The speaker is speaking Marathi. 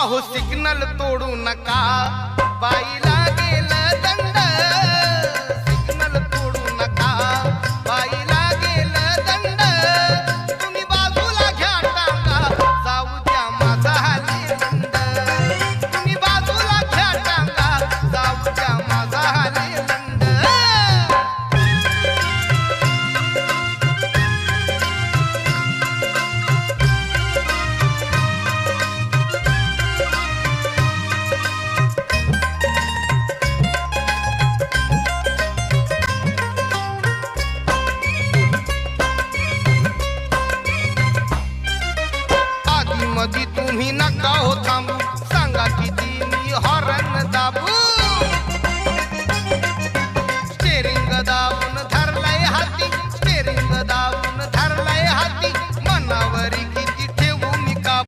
अहो सिग्नल तोडू नका, बाईला गेलं दंड. सिग्नल तोडू नका, बाईला गेलं दंड. तुम्ही बाजूला घ्या टांगा, जाऊ द्या माझा हालेलंड. तुम्ही बाजूला घ्या टांगा, जाऊ द्या माझा हालेलंड. मधी तुम्ही नका हो थांबू, सांगा किती मी हॉर्न दाबू.